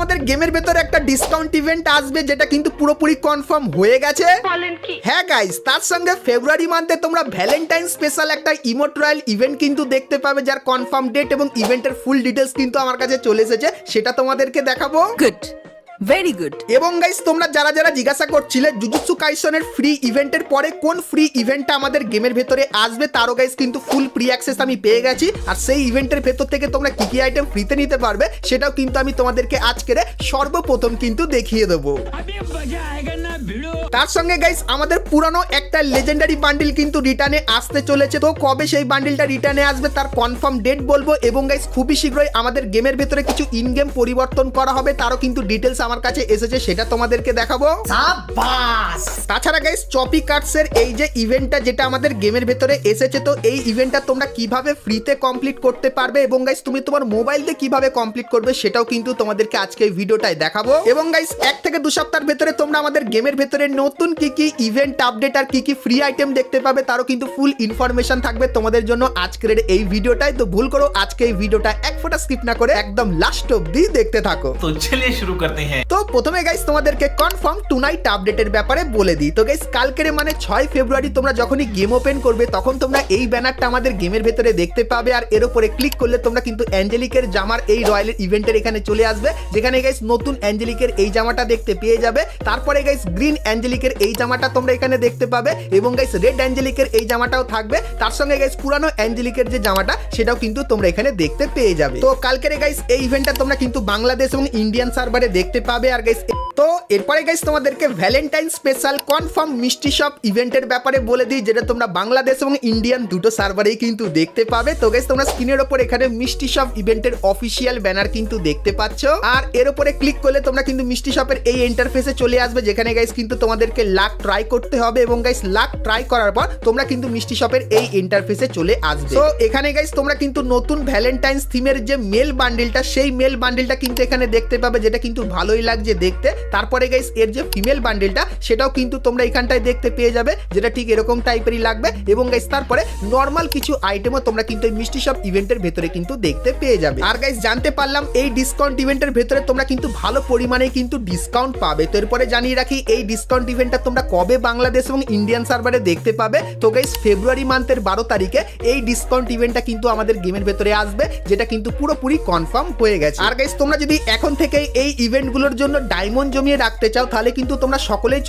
আমাদের গেমের ভেতরে একটা ডিসকাউন্ট ইভেন্ট আসবে যেটা কিন্তু পুরোপুরি কনফার্ম হয়ে গেছে। হ্যাঁ গাইস, তার সঙ্গে ফেব্রুয়ারি মান্থে তোমরা ভ্যালেন্টাইন স্পেশাল একটা ইমোট রয়্যাল ইভেন্ট কিন্তু দেখতে পাবে, যার কনফার্ম ডেট এবং ইভেন্টের ফুল ডিটেলস কিন্তু আমার কাছে চলে এসেছে, সেটা তোমাদেরকে দেখাবো। Good, very good. এবং গাইস, তোমরা যারা যারা জিজ্ঞাসা করছিলে জুজুৎসু কাইসনের ফ্রি ইভেন্টের পরে কোন ফ্রি ইভেন্টটা আমাদের গেমের ভেতরে আসবে, তারও গাইস কিন্তু ফুল ফ্রি অ্যাক্সেস আমি পেয়ে গেছি। আর সেই ইভেন্টের ভেতর থেকে তোমরা কি কি আইটেম ফ্রিতে নিতে পারবে সেটাও কিন্তু আমি তোমাদেরকে আজকের সর্বপ্রথম কিন্তু দেখিয়ে দেবো। তার সঙ্গে গাইস আমাদের পুরানো একটা লেজেন্ডারি বান্ডিল কিন্তু রিটার্নে আসতে চলেছে। তো কবে সেই বান্ডিলটা রিটার্নে আসবে তার কনফার্ম ডেট বলবো। এবং গাইস খুবই শীঘ্রই আমাদের গেমের ভেতরে কিছু ইন গেম পরিবর্তন করা হবে, তারও কিন্তু ডিটেলস আমার কাছে এসেছে, সেটা তোমাদেরকে দেখাবো। তাছাড়া গাইস চপি কার্ডসের এই যে ইভেন্টটা যেটা আমাদের গেমের ভেতরে এসেছে, তো এই ইভেন্টটা তোমরা কিভাবে ফ্রিতে কমপ্লিট করতে পারবে এবং গাইস তুমি তোমার মোবাইল দিয়ে কিভাবে কমপ্লিট করবে সেটাও কিন্তু তোমাদেরকে আজকে এই ভিডিওটায় দেখাবো। এবং গাইস 1 থেকে 2 সপ্তাহের ভেতরে তোমরা আমাদের গেমের ভেতরে নতুন কি কি ইভেন্ট আপডেট আর কি কি ফ্রি আইটেম দেখতে পাবে তারও কিন্তু ফুল ইনফরমেশন থাকবে তোমাদের জন্য আজকের এই ভিডিওটায়। তো ভুল করো আজকে এই ভিডিওটা এক ফোঁটা স্কিপ না করে একদম লাস্ট অবধি দেখতে থাকো। তো চলিয়ে শুরু করতে हैं। তো প্রথমে গাইস তোমাদেরকে কনফার্ম টুনাইট আপডেটের ব্যাপারে বলে দিই। তো গাইস কালকের মানে 6 ফেব্রুয়ারি তোমরা যখনই গেম ওপেন করবে তখন তোমরা এই ব্যানারটা আমাদের গেমের ভেতরে দেখতে পাবে, আর এর উপরে ক্লিক করলে তোমরা কিন্তু অ্যাঞ্জেলিকের জামার এই রয়্যাল ইভেন্টের এখানে চলে আসবে, যেখানে গাইস নতুন অ্যাঞ্জেলিকের এই জামাটা দেখতে পেয়ে যাবে। তারপরে গাইস গ্রিন অ্যাঞ্জেলিকের এই জামাটা তোমরা এখানে দেখতে পাবে এবং গাইস রেড অ্যাঞ্জেলিকের এই জামাটাও থাকবে। তার সঙ্গে গাইস পুরানো অ্যাঞ্জেলিকের যে জামাটা সেটাও কিন্তু তোমরা এখানে দেখতে পেয়ে যাবে। তো কালকের গাইস এই ইভেন্টটা তোমরা কিন্তু বাংলাদেশ এবং ইন্ডিয়ান সার্ভারে দেখতে পাবে। আর গাইস তো এরপরে গাইস তোমাদেরকে ভ্যালেন্টাইন স্পেশাল কনফার্ম মিষ্টি শপ ইভেন্টের ব্যাপারে বলে দিই, যেটা তোমরা বাংলাদেশ এবং ইন্ডিয়ান দুটো সার্ভারেই কিন্তু দেখতে পাবে। তো গাইস তোমরা স্ক্রিনের উপর এখানে মিষ্টি শপ ইভেন্টের অফিসিয়াল ব্যানার কিন্তু দেখতে পাচ্ছ, আর এর উপরে ক্লিক করলে তোমরা কিন্তু মিষ্টি শপের এই ইন্টারফেসে চলে আসবে, যেখানে গাইস কিন্তু তোমাদেরকে লাক ট্রাই করতে হবে এবং গাইস লাক ট্রাই করার পর তোমরা কিন্তু মিষ্টি শপের এই ইন্টারফেসে চলে আসবে। তো এখানে গাইস তোমরা কিন্তু নতুন ভ্যালেন্টাইন্স থিমের যে মেল বান্ডিলটা সেই মেল বান্ডিলটা কিন্তু এখানে দেখতে পাবে, যেটা কিন্তু ভালোই লাগছে দেখতে। তারপরে গাইস এর যে ফিমেল বান্ডিলটা সেটাও কিন্তু তোমরা এখানটায় দেখতে পেয়ে যাবে, যেটা ঠিক এরকম টাইপেরই লাগবে। এবং গাইস তারপরে নরমাল কিছু আইটেমও তোমরা কিন্তু এই মিষ্টি শপ ইভেন্টের ভেতরে কিন্তু দেখতে পেয়ে যাবে। আর গাইস জানতে পারলাম এই ডিসকাউন্ট ইভেন্টের ভেতরে তোমরা কিন্তু ভালো পরিমাণে কিন্তু ডিসকাউন্ট পাবে। তো এরপরে জানিয়ে রাখি এই ডিসকাউন্ট ইভেন্টটা তোমরা কবে বাংলাদেশ এবং ইন্ডিয়ান সার্ভারে দেখতে পাবে। তো গাইস ফেব্রুয়ারি মান্থের 12 তারিখে এই ডিসকাউন্ট ইভেন্টটা কিন্তু আমাদের গেমের ভেতরে আসবে, যেটা কিন্তু পুরোপুরি কনফার্ম হয়ে গেছে। আর গাইস তোমরা যদি এখন থেকে এই ইভেন্টগুলোর জন্য ডায়মন্ড জমিয়ে রাখতে চাও তাহলে কিন্তু তোমরা সকলেই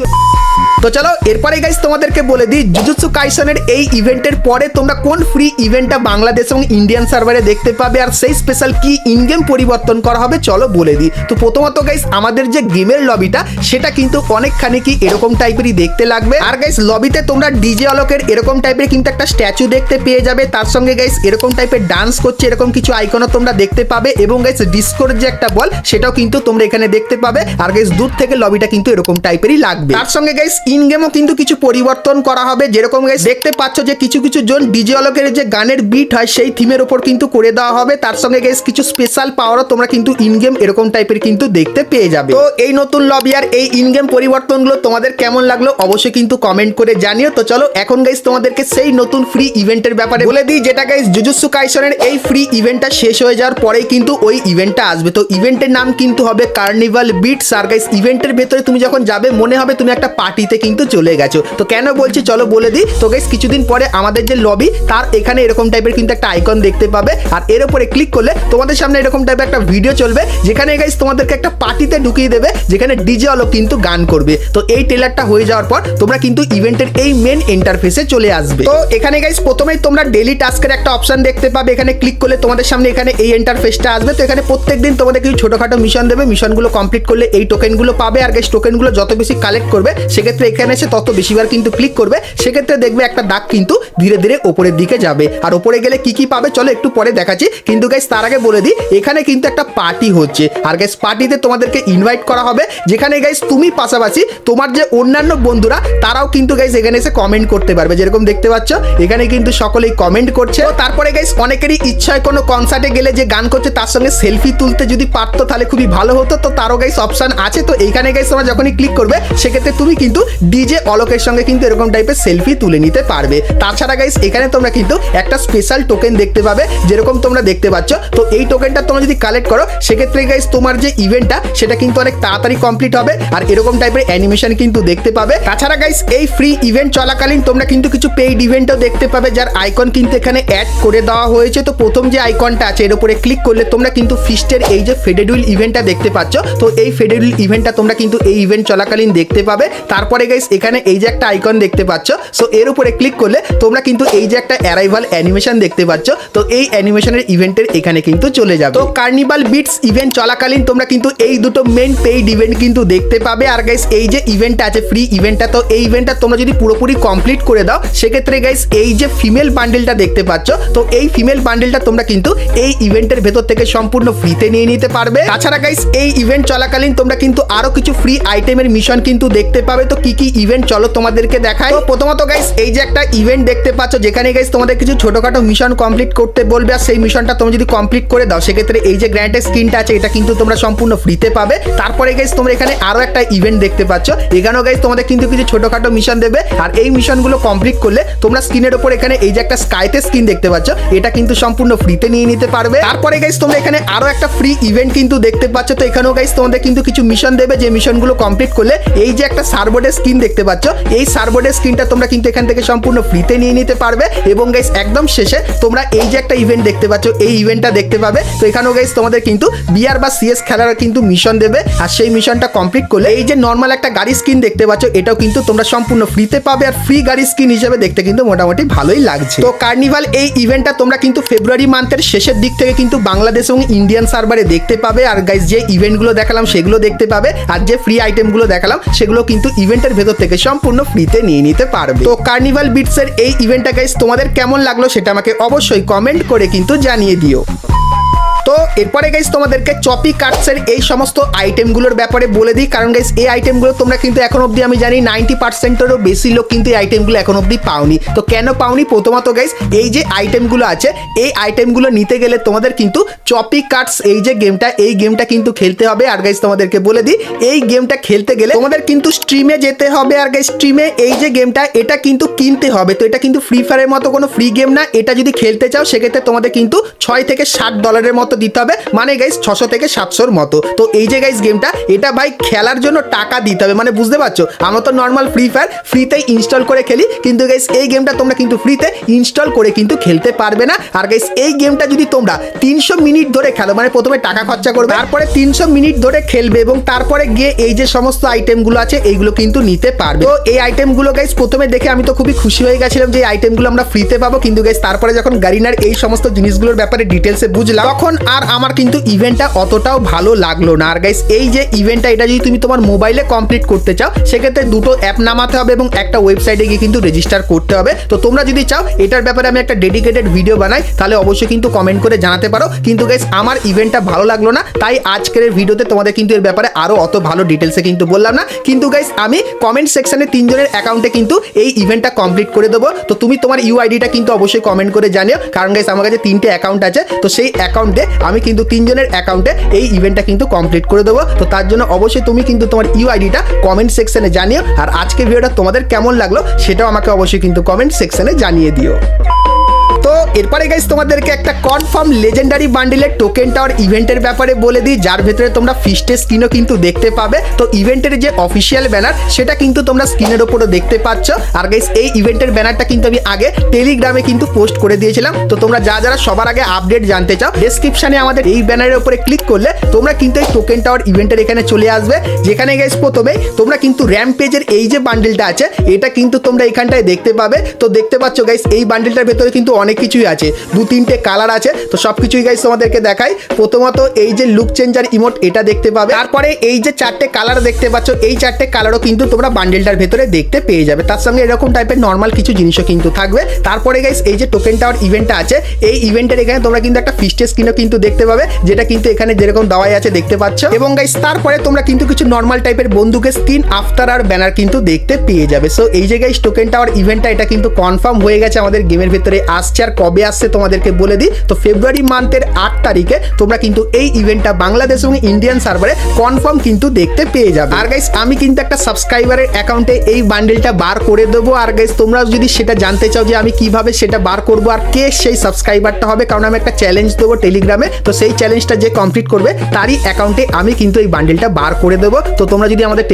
তো চলো এরপরে গাইস তোমাদেরকে বলে দিই জুজুৎসু কাইসনের এই ইভেন্টের পরে তোমরা কোন ফ্রি ইভেন্টটা বাংলাদেশ এবং ইন্ডিয়ান সার্ভারে দেখতে পাবে আর সেই স্পেশাল কি ইন গেম পরিবর্তন করা হবে চলো বলে দিই। তো প্রথমত গাইস আমাদের যে গেমের লবিটা সেটা কিন্তু অনেকখানি কি এরকম টাইপেরই দেখতে লাগবে। আর গাইস লবিতে তোমরা ডিজে অলোকের এরকম টাইপের কিন্তু একটা স্ট্যাচু দেখতে পেয়ে যাবে, তার সঙ্গে গাইস এরকম টাইপের ডান্স করছে এরকম কিছু আইকনও তোমরা দেখতে পাবে। এবং গাইস ডিসকোর যে একটা বল সেটাও কিন্তু তোমরা এখানে দেখতে পাবে। আর গাইস দূর থেকে লবিটা কিন্তু এরকম টাইপেরই লাগবে। তার সঙ্গে গাইস ইন গেমও কিন্তু কিছু পরিবর্তন করা হবে, যেরকম গাইস দেখতে পাচ্ছ যে কিছু কিছু জন ডিজে অলোকের যে গানের বিট হয় সেই থিমের উপর কিন্তু করে দেওয়া হবে। তার সঙ্গে গাইস কিছু স্পেশাল পাওয়ারও তোমরা কিন্তু ইন গেম এরকম টাইপের কিন্তু দেখতে পেয়ে যাবে। তো এই নতুন লবি আর এই ইন গেম পরিবর্তনগুলো তোমাদের কেমন লাগলো অবশ্যই কিন্তু কমেন্ট করে জানিও। তো চলো এখন গাইস তোমাদেরকে সেই নতুন ফ্রি ইভেন্টের ব্যাপারে বলে দিই, যেটা গাইস জুজুৎসু কাইসনের এই ফ্রি ইভেন্টটা শেষ হয়ে যাওয়ার পরেই কিন্তু ওই ইভেন্টটা আসবে। তো ইভেন্টের নাম কিন্তু হবে কার্নিভাল বিটস। আর গাইস ইভেন্টের ভেতরে তুমি যখন যাবে মনে হবে তুমি একটা পার্টিতে কিন্তু চলে গেছো। তো কেন বলছি চলো বলে দিই। তো গাইস কিছুদিন পরে আমাদের যে লবি তার এখানে এরকম টাইপের কিন্তু একটা আইকন দেখতে পাবে, আর এর উপরে ক্লিক করলে তোমাদের সামনে এরকম টাইপের একটা ভিডিও চলবে, যেখানে গাইস তোমাদেরকে একটা পার্টিতে ঢুকিয়ে দেবে, যেখানে ডিজে অলোক কিন্তু গান করবে। তো এই ট্রেলারটা হয়ে যাওয়ার পর তোমরা কিন্তু ইভেন্টের এই মেন ইন্টারফেসে চলে আসবে। তো এখানে গাইস প্রথমেই তোমরা ডেইলি টাস্কের একটা অপশন দেখতে পাবে, এখানে ক্লিক করলে তোমাদের সামনে এখানে এই ইন্টারফেসটা আসবে। তো এখানে প্রত্যেকদিন তোমাদের কিছু ছোটখাটো মিশন দেবে, মিশনগুলো কমপ্লিট করলে এই টোকেনগুলো পাবে। আর গাইস টোকেনগুলো যত বেশি কালেক্ট করবে সেক্ষেত্রে এখানে এসে তত বেশিবার কিন্তু ক্লিক করবে, সেক্ষেত্রে দেখবে একটা দাগ কিন্তু ধীরে ধীরে উপরের দিকে যাবে। আর উপরে গেলে কি কি পাবে চলো একটু পরে দেখাচ্ছি, কিন্তু গাইস তার আগে বলে দিই এখানে কিন্তু একটা পার্টি হচ্ছে। আর গাইস পার্টিতে তোমাদেরকে ইনভাইট করা হবে, যেখানে গাইস তুমি পাশাপাশি তোমার যে অন্যান্য বন্ধুরা তারাও কিন্তু গাইস এখানে এসে কমেন্ট করতে পারবে, যেরকম দেখতে পাচ্ছ এখানে কিন্তু সকলেই কমেন্ট করছে। তারপরে গাইস অনেকেরই ইচ্ছা হয় কোনো কনসার্টে গেলে যে গান করছে তার সঙ্গে সেলফি তুলতে যদি পারতো তাহলে খুবই ভালো হতো। তো তারও গাইস অপশন আছে। তো এইখানে গাইস তোমরা যখনই ক্লিক করবে সেক্ষেত্রে তুমি কিন্তু ডিজে অলোকের সঙ্গে কিন্তু এরকম টাইপের সেলফি তুলে নিতে পারবে। তাছাড়া গাইস এখানে তোমরা কিন্তু একটা স্পেশাল টোকেন দেখতে পাবে, যেরকম তোমরা দেখতে পাচ্ছ। তো এই টোকেনটা তোমরা যদি কালেক্ট করো সেক্ষেত্রে গাইস তোমার যে ইভেন্টটা সেটা কিন্তু অনেক তাড়াতাড়ি কমপ্লিট হবে আর এরকম টাইপের অ্যানিমেশন কিন্তু দেখতে পাবে। তাছাড়া গাইস এই ফ্রি ইভেন্ট চলাকালীন তোমরা কিন্তু কিছু পেইড ইভেন্টও দেখতে পাবে, যার আইকন কিন্তু এখানে অ্যাড করে দেওয়া হয়েছে। তো প্রথম যে আইকনটা আছে এর উপরে ক্লিক করলে তোমরা কিন্তু ফিস্টের এই যে ফেডেডুইল ইভেন্টটা দেখতে পাচ্ছ। তো এই ফেডেডুইল ইভেন্টটা তোমরা কিন্তু এই ইভেন্ট চলাকালীন দেখতে পাবে। তারপরে গাইস এখানে এই যে একটা আইকন দেখতে পাচ্ছ, সো এর উপরে ক্লিক করলে তোমরা কিন্তু এই যে একটা অ্যারাইভাল অ্যানিমেশন দেখতে পাচ্ছ। তো এই অ্যানিমেশনের ইভেন্টের এখানে কিন্তু চলে যাবে। তো কার্নিভাল বিটস ইভেন্ট চলাকালীন তোমরা কিন্তু এই দুটো মেইন পেইড ইভেন্ট কিন্তু দেখতে পাবে। আর গাইস এই যে ইভেন্টটা আছে ফ্রি ইভেন্টটা, তো এই ইভেন্টটা তোমরা যদি পুরোপুরি কমপ্লিট করে দাও সেক্ষেত্রে গাইস এই যে ফিমেল বান্ডেলটা দেখতে পাচ্ছ, তো এই ফিমেল বান্ডেলটা তোমরা কিন্তু এই ইভেন্টের ভেতর থেকে সম্পূর্ণ ফ্রিতে নিয়ে নিতে পারবে। তাছাড়া গাইস এই ইভেন্ট চলাকালীন তোমরা কিন্তু আরো কিছু ফ্রি আইটেমের মিশন কিন্তু দেখতে পাবে। তো কি কি ইভেন্ট চলো তোমাদেরকে দেখাই। তো প্রথমত গাইস এই যে একটা ইভেন্ট দেখতে পাচ্ছ যেখানে গাইস তোমাদের কিছু ছোটখাটো মিশন কমপ্লিট করতে বলবে, আর সেই মিশনটা তোমরা যদি কমপ্লিট করে দাও সেক্ষেত্রে এই যে গ্র্যান্ডের স্ক্রিনটা আছে এটা কিন্তু তোমরা সম্পূর্ণ ফ্রিতে পাবে। তারপরে গাইস তোমরা এখানে আরো একটা ইভেন্ট দেখতে পাচ্ছ, এখানেও গাইস তোমাদের কিন্তু কিছু ছোটখাটো মিশন দেবে আর এই মিশনগুলো কমপ্লিট করলে তোমরা স্ক্রিনের উপর এখানে এই যে একটা স্কাইতে স্ক্রিন দেখতে পাচ্ছ এটা কিন্তু সম্পূর্ণ ফ্রিতে নিয়ে নিতে পারবে। তারপরে গাইস তোমরা এখানে আরো একটা ফ্রি ইভেন্ট কিন্তু দেখতে পাচ্ছ, তো এখানেও গাইস তোমাদের কিন্তু কিছু মিশন দেবে, যে মিশনগুলো কমপ্লিট করলে এই যে একটা সার্ভবোর্ডের স্ক্রিন দেখতে পাচ্ছ এই সার্ভবোর্ডের স্ক্রিনটা তোমরা কিন্তু এখান থেকে সম্পূর্ণ ফ্রিতে নিয়ে নিতে পারবে। এবং গাইস একদম শেষে তোমরা এই যে একটা ইভেন্ট দেখতে পাচ্ছ এই ইভেন্টটা দেখতে পাবে। তো এখানেও গাইস তোমাদের কিন্তু বিআর বা সিএস খেলার কিন্তু মিশন দেবে আর সেই মিশনটা কমপ্লিট করলে এই যে নর্মাল একটা গাড়ি স্কিন দেখতে পাচ্ছ এটাও কিন্তু তোমরা সম্পূর্ণ ফ্রিতে পাবে। আর ফ্রি গাড়ি স্কিন হিসেবে দেখতে কিন্তু মোটামুটি ভালোই লাগছে। তো কার্নিভাল এই ইভেন্টটা তোমরা কিন্তু ফেব্রুয়ারি মান্থের শেষের দিক থেকে কিন্তু বাংলাদেশ এবং ইন্ডিয়ান সার্ভারে দেখতে পাবে। আর গাইস যে ইভেন্টগুলো দেখালাম সেগুলো দেখতে পাবে আর যে ফ্রি আইটেমগুলো দেখালাম সেগুলো কিন্তু ইভেন্টের ভেতর থেকে সম্পূর্ণ ফ্রিতে নিয়ে নিতে পারবে। তো কার্নিভাল বিটসের এই ইভেন্টটা গাইস তোমাদের কেমন লাগলো সেটা আমাকে অবশ্যই কমেন্ট করে কিন্তু জানিয়ে দিও। তো এরপরে গাইস তোমাদেরকে চপি কাটসের এই সমস্ত আইটেমগুলোর ব্যাপারে বলে দিই, কারণ গাইস এই আইটেমগুলো তোমরা কিন্তু এখন অবধি আমি জানি 90%-এরও বেশি লোক কিন্তু এই আইটেমগুলো এখন অবধি পাওনি। তো কেন পাওনি? প্রথমত গাইস এই যে আইটেমগুলো আছে এই আইটেমগুলো নিতে গেলে তোমাদের কিন্তু চপি কাটস এই যে গেমটা এই গেমটা কিন্তু খেলতে হবে। আর গাইস তোমাদেরকে বলে দিই এই গেমটা খেলতে গেলে তোমাদের কিন্তু স্ট্রিমে যেতে হবে। আর গাইস স্ট্রিমে এই যে গেমটা এটা কিন্তু কিনতে হবে। তো এটা কিন্তু ফ্রি ফায়ারের মতো কোনো ফ্রি গেম না, এটা যদি খেলতে চাও সেক্ষেত্রে তোমাদের কিন্তু $6 থেকে $7 মতো দিতে হবে, মানে গাইস 600 থেকে 700 মতো। তো এই যে গাইস গেমটা এটা ভাই খেলার জন্য টাকা দিতে হবে, মানে বুঝতে পারছো আমরা তো নর্মাল ফ্রি ফায়ার ফ্রিতে ইনস্টল করে খেলি, কিন্তু গাইস এই গেমটা তোমরা কিন্তু ফ্রিতে ইনস্টল করে কিন্তু খেলতে পারবে না। আর গাইস এই গেমটা যদি তোমরা 300 মিনিট ধরে খেলো, মানে প্রথমে টাকা খরচা করবে তারপরে 300 মিনিট ধরে খেলবে এবং তারপরে গিয়ে এই যে সমস্ত আইটেমগুলো আছে এইগুলো কিন্তু নিতে পারবে। তো এই আইটেমগুলো গাইস প্রথমে দেখে আমি তো খুবই খুশি হয়ে গেছিলাম যে এই আইটেমগুলো আমরা ফ্রিতে পাবো, কিন্তু গাইস তারপরে যখন গারিনার এই সমস্ত জিনিসগুলোর ব্যাপারে ডিটেলসে বুঝলাম তখন আর আমার কিন্তু ইভেন্টটা অতটাও ভালো লাগলো না। আর গাইস এই যে ইভেন্টটা এটা যদি তুমি তোমার মোবাইলে কমপ্লিট করতে চাও সেক্ষেত্রে দুটো অ্যাপ নামাতে হবে এবং একটা ওয়েবসাইটে গিয়ে কিন্তু রেজিস্টার করতে হবে। তো তোমরা যদি চাও এটার ব্যাপারে আমি একটা ডেডিকেটেড ভিডিও বানাই তাহলে অবশ্যই কিন্তু কমেন্ট করে জানাতে পারো। কিন্তু গাইস আমার ইভেন্টটা ভালো লাগলো না, তাই আজকের ভিডিওতে তোমাদের কিন্তু এর ব্যাপারে আরো অত ভালো ডিটেলসে কিন্তু বললাম না। কিন্তু গাইস আমি কমেন্ট সেকশনে 3 জনের অ্যাকাউন্টে কিন্তু এই ইভেন্টটা কমপ্লিট করে দেবো। তো তুমি তোমার ইউআইডিটা কিন্তু অবশ্যই কমেন্ট করে জানিও, কারণ গাইস আমার কাছে 3টে অ্যাকাউন্ট আছে। তো সেই অ্যাকাউন্টে আমি কিন্তু 3 জনের অ্যাকাউন্টে এই ইভেন্টটা কিন্তু কমপ্লিট করে দেবো। তো তার জন্য অবশ্যই তুমি কিন্তু তোমার ইউআইডিটা কমেন্ট সেকশনে জানিও। আর আজকে ভিডিওটা তোমাদের কেমন লাগলো সেটাও আমাকে অবশ্যই কিন্তু কমেন্ট সেকশনে জানিয়ে দিও। তো এরপরে গাইস তোমাদেরকে একটা কনফার্ম লেজেন্ডারি বান্ডেলের টোকেন টাওয়ার ইভেন্টের ব্যাপারে বলে দিই, যার ভেতরে তোমরা ফিস্টের স্ক্রিনও কিন্তু দেখতে পাবে। তো ইভেন্টের যে অফিসিয়াল ব্যানার সেটা কিন্তু তোমরা স্ক্রিনের উপরও দেখতে পাচ্ছ। আর গাইস এই ইভেন্টের ব্যানারটা কিন্তু আমি আগে টেলিগ্রামে কিন্তু পোস্ট করে দিয়েছিলাম। তো তোমরা যারা সবার আগে আপডেট জানতে চাও ডেসক্রিপশনে আমাদের এই ব্যানারের উপরে ক্লিক করলে তোমরা কিন্তু এই টোকেন টাওয়ার ইভেন্টের এখানে চলে আসবে, যেখানে গাইস প্রথমে তোমরা কিন্তু র্যাম্পেজের এই যে বান্ডেলটা আছে এটা কিন্তু তোমরা এখানটায় দেখতে পাবে। তো দেখতে পাচ্ছ গাইস এই বান্ডেলটার ভেতরে কিন্তু অনেক কিছুই আছে, 2-3টে কালার আছে। তো সবকিছুই গাইস তোমাদেরকে দেখাই। প্রথমত এই যে লুক চেঞ্জার ইমোট এটা দেখতে পাবে, তারপরে এই যে 4টে কালার দেখতে পাচ্ছ এই 4টে কালারও কিন্তু তোমরা বান্ডেলটার ভেতরে দেখতে পেয়ে যাবে। তার সঙ্গে এরকম টাইপের নর্মাল কিছু জিনিসও কিন্তু থাকবে। তারপরে গাইস এই যে টোকেন টাওয়ার ইভেন্টটা আছে এই ইভেন্টের এখানে তোমরা কিন্তু একটা ফিস্টের স্ক্রিনও কিন্তু দেখতে পাবে, যেটা কিন্তু এখানে যেরকম দেওয়াই আছে দেখতে পাচ্ছ। এবং গাইস তারপরে তোমরা কিন্তু কিছু নর্মাল টাইপের বন্দুকের স্ক্রিন আফটার আর ব্যানার কিন্তু দেখতে পেয়ে যাবে। সো এই যে গাইস টোকেন টাওয়ার ইভেন্টটা এটা কিন্তু কনফার্ম হয়ে গেছে আমাদের গেমের ভেতরে আসছে। আসছে আর কবে আসছে তোমাদেরকে বলে দিই। তো ফেব্রুয়ারি মান্থের 8 তারিখে তোমরা কিন্তু এই ইভেন্টটা বাংলাদেশ এবং ইন্ডিয়ান সার্ভারে কনফার্ম কিন্তু দেখতে পেয়ে যাবে। আর গাইস আমি কিন্তু একটা সাবস্ক্রাইবারের অ্যাকাউন্টে এই বান্ডেলটা বার করে দেবো। আর গাইস তোমরা যদি সেটা জানতে চাও যে আমি কিভাবে সেটা বার করবো আর কে সেই সাবস্ক্রাইবারটা হবে, কারণ আমি একটা চ্যালেঞ্জ দেবো টেলিগ্রামে, তো সেই চ্যালেঞ্জটা যে কমপ্লিট করবে তারই অ্যাকাউন্টে আমি কিন্তু এই বান্ডেলটা বার করে দেবো। তো তোমরা যদি আমাদের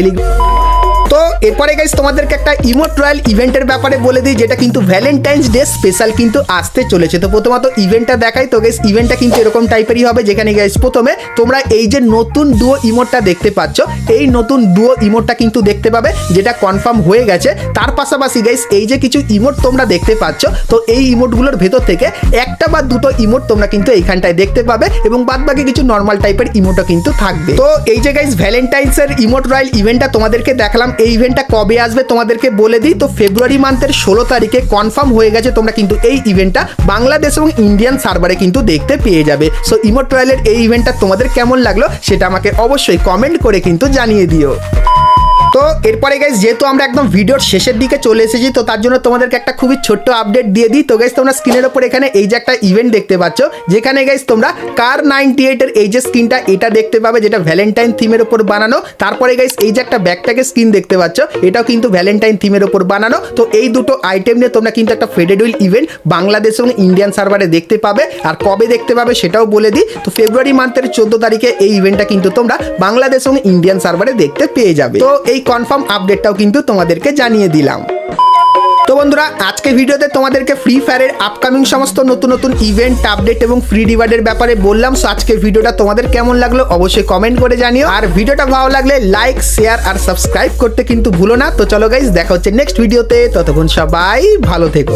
তো এরপরে গাইস তোমাদেরকে একটা ইমোট রয়্যাল ইভেন্টের ব্যাপারে বলে দিই, যেটা কিন্তু ভ্যালেন্টাইন্স ডে স্পেশাল কিন্তু আসতে চলেছে। তো প্রথমত ইভেন্টটা দেখাই। তো গাইস ইভেন্টটা কিন্তু এরকম টাইপেরই হবে, যেখানে গাইস প্রথমে তোমরা এই যে নতুন ডুয়ো ইমোটটা দেখতে পাচ্ছ, এই নতুন ডুয়ো ইমোটটা কিন্তু দেখতে পাবে, যেটা কনফার্ম হয়ে গেছে। তার পাশাপাশি গাইস এই যে কিছু ইমোট তোমরা দেখতে পাচ্ছ, তো এই ইমোটগুলোর ভেতর থেকে একটা বা দুটো ইমোট তোমরা কিন্তু এইখানটায় দেখতে পাবে, এবং বাদ বাকি কিছু নর্মাল টাইপের ইমোটও কিন্তু থাকবে। তো এই যে গাইস ভ্যালেন্টাইন্সের ইমোট রয়্যাল ইভেন্টটা তোমাদেরকে দেখালাম, এই ইভেন্টটা কবে আসবে তোমাদেরকে বলে দিই। তো ফেব্রুয়ারি মান্থের 16 তারিখে কনফার্ম হয়ে গেছে, তোমরা কিন্তু এই ইভেন্টটা বাংলাদেশ এবং ইন্ডিয়ান সার্ভারে কিন্তু দেখতে পেয়ে যাবে। সো ইমোট রয়্যালের এই ইভেন্টটা তোমাদের কেমন লাগলো সেটা আমাকে অবশ্যই কমেন্ট করে কিন্তু জানিয়ে দিও। তো এরপরে গাইস যেহেতু আমরা একদম ভিডিওর শেষের দিকে চলে এসেছি, তো তার জন্য তোমাদেরকে একটা খুবই ছোট্ট আপডেট দিয়ে দিই। তো গাইস তোমরা স্ক্রিনের ওপর এখানে এই যে একটা ইভেন্ট দেখতে পাচ্ছ, যেখানে গাইস তোমরা কার 98 এর এই যে স্কিনটা এটা দেখতে পাবে, যেটা ভ্যালেন্টাইন থিমের ওপর বানানো। তারপরে গাইস এই যে একটা ব্যাকপ্যাকের স্কিন দেখতে পাচ্ছ, এটাও কিন্তু ভ্যালেন্টাইন থিমের ওপর বানানো। তো এই দুটো আইটেম নিয়ে তোমরা কিন্তু একটা ফেডেড উইল ইভেন্ট বাংলাদেশ এবং ইন্ডিয়ান সার্ভারে দেখতে পাবে। আর কবে দেখতে পাবে সেটাও বলে দিই। তো ফেব্রুয়ারি মান্থের 14 তারিখে এই ইভেন্টটা কিন্তু তোমরা বাংলাদেশ এবং ইন্ডিয়ান সার্ভারে দেখতে পেয়ে যাবে। তো এই কনফার্ম আপডেটটাও কিন্তু তোমাদেরকে জানিয়ে দিলাম। তো বন্ধুরা আজকে ভিডিওতে তোমাদেরকে ফ্রি ফায়ারের আপকামিং সমস্ত নতুন নতুন ইভেন্ট আপডেট এবং ফ্রি রিওয়ার্ডের ব্যাপারে বললাম। সো আজকে ভিডিওটা তোমাদের কেমন লাগলো অবশ্যই কমেন্ট করে জানিও, আর ভিডিওটা ভালো লাগলে লাইক শেয়ার আর সাবস্ক্রাইব করতে কিন্তু ভুলো না। তো চলো গাইস দেখা হচ্ছে নেক্সট ভিডিওতে, ততক্ষণ সবাই ভালো থেকো।